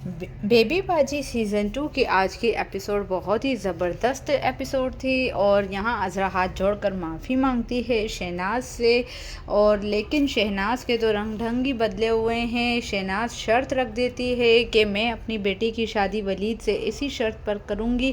Baby बाजी season 2 की आज की एपिसोड बहुत ही ज़बरदस्त एपिसोड थी और यहाँ अज़रा हाथ जोड़कर माफ़ी मांगती है शहनाज से। और लेकिन शहनाज के तो रंग ढंग ही बदले हुए हैं। शहनाज शर्त रख देती है कि मैं अपनी बेटी की शादी वलीद से इसी शर्त पर करूँगी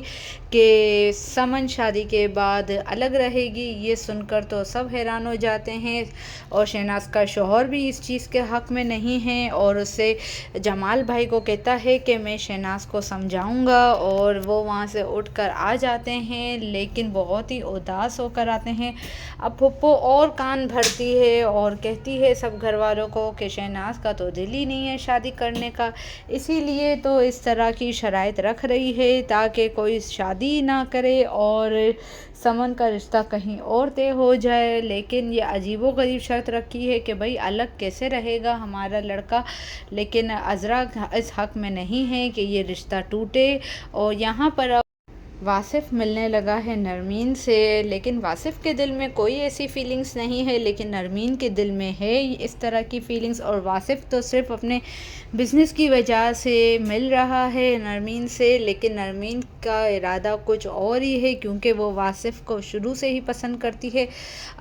कि समन शादी के बाद अलग रहेगी। ये सुनकर तो सब हैरान हो जाते हैं और शहनाज का शौहर भी इस चीज़ के हक़ में नहीं है और उससे जमाल भाई को कहता है कि मैं शहनाज को समझाऊंगा और वो वहाँ से उठकर आ जाते हैं, लेकिन बहुत ही उदास होकर आते हैं। अब फुप्पो और कान भरती है और कहती है सब घर वालों को कि शहनाज का तो दिल ही नहीं है शादी करने का, इसीलिए तो इस तरह की शराइत रख रही है ताकि कोई शादी ना करे और समन का रिश्ता कहीं और तय हो जाए। लेकिन ये अजीबोगरीब शर्त रखी है कि भाई अलग कैसे रहेगा हमारा लड़का, लेकिन अज़रा इस हक़ में नहीं है कि ये रिश्ता टूटे। और यहाँ पर अब वासिफ़ मिलने लगा है नरमीन से, लेकिन वासिफ़ के दिल में कोई ऐसी फ़ीलिंग्स नहीं है, लेकिन नरमीन के दिल में है इस तरह की फ़ीलिंग्स। और वासिफ़ तो सिर्फ़ अपने बिज़नेस की वजह से मिल रहा है नरमीन से, लेकिन नरमीन का इरादा कुछ और ही है क्योंकि वो वासिफ़ को शुरू से ही पसंद करती है।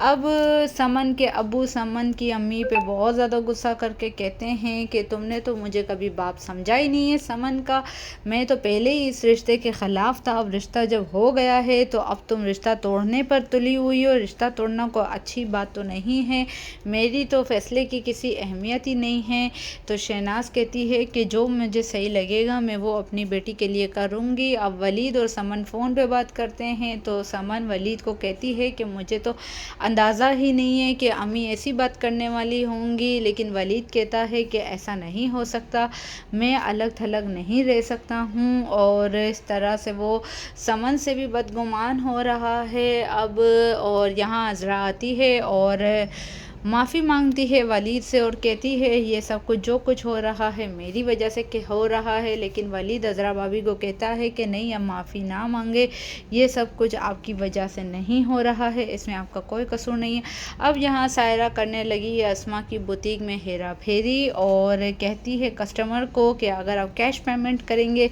अब समन के अब्बू समन की अम्मी पे बहुत ज़्यादा गुस्सा करके कहते हैं कि तुमने तो मुझे कभी बाप समझा ही नहीं है समन का, मैं तो पहले ही इस रिश्ते के ख़िलाफ़ था, अब रिश्ता जब हो गया है तो अब तुम रिश्ता तोड़ने पर तुली हुई हो। रिश्ता तोड़ना कोई अच्छी बात तो नहीं है, मेरी तो फ़ैसले की किसी अहमियत ही नहीं है। तो शहनाज कहती है कि जो मुझे सही लगेगा मैं वो अपनी बेटी के लिए करूँगी। अब वलीद और समन फ़ोन पे बात करते हैं तो समन वलीद को कहती है कि मुझे तो अंदाज़ा ही नहीं है कि अम्मी ऐसी बात करने वाली होंगी, लेकिन वलीद कहता है कि ऐसा नहीं हो सकता, मैं अलग थलग नहीं रह सकता हूँ। और इस तरह से वो समन से भी बदगुमान हो रहा है अब। और यहाँ अज़रा आती है और माफ़ी मांगती है वलीद से और कहती है ये सब कुछ जो कुछ हो रहा है मेरी वजह से कि हो रहा है, लेकिन वलीद अज़रा भाभी को कहता है कि नहीं, अब माफ़ी ना मांगे, ये सब कुछ आपकी वजह से नहीं हो रहा है, इसमें आपका कोई कसूर नहीं है। अब यहाँ सायरा करने लगी है अस्मा की बुटीक में हेरा फेरी और कहती है कस्टमर को कि अगर आप कैश पेमेंट करेंगे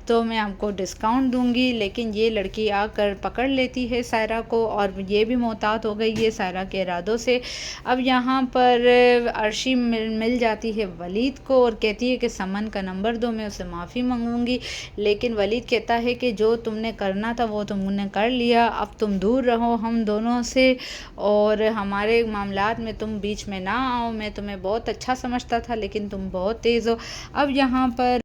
तो मैं आपको डिस्काउंट दूंगी, लेकिन ये लड़की आकर पकड़ लेती है सायरा को और ये भी मोहतात हो गई है सायरा के इरादों से। अब यहाँ पर अर्शी मिल जाती है वलीद को और कहती है कि समन का नंबर दो, मैं उससे माफ़ी मांगूंगी, लेकिन वलीद कहता है कि जो तुमने करना था वो तुमने कर लिया, अब तुम दूर रहो हम दोनों से और हमारे मामलात में तुम बीच में ना आओ, मैं तुम्हें बहुत अच्छा समझता था लेकिन तुम बहुत तेज़ हो। अब यहाँ पर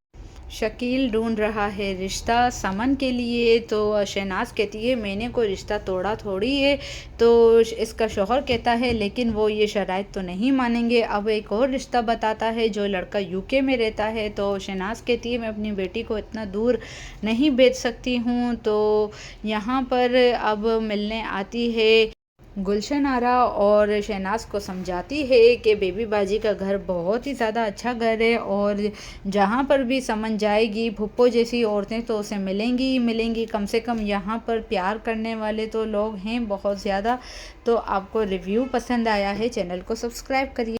शकील ढूंढ रहा है रिश्ता समन के लिए, तो शहनाज कहती है मैंने कोई रिश्ता तोड़ा थोड़ी है, तो इसका शौहर कहता है लेकिन वो ये शराइत तो नहीं मानेंगे। अब एक और रिश्ता बताता है जो लड़का यूके में रहता है, तो शहनाज कहती है मैं अपनी बेटी को इतना दूर नहीं भेज सकती हूँ। तो यहाँ पर अब मिलने आती है गुलशन आरा और शहनाज को समझाती है कि बेबी बाजी का घर बहुत ही ज़्यादा अच्छा घर है और जहाँ पर भी समन जाएगी फुप्पो जैसी औरतें तो उसे मिलेंगी ही मिलेंगी, कम से कम यहाँ पर प्यार करने वाले तो लोग हैं बहुत ज़्यादा। तो आपको रिव्यू पसंद आया है, चैनल को सब्सक्राइब करिए।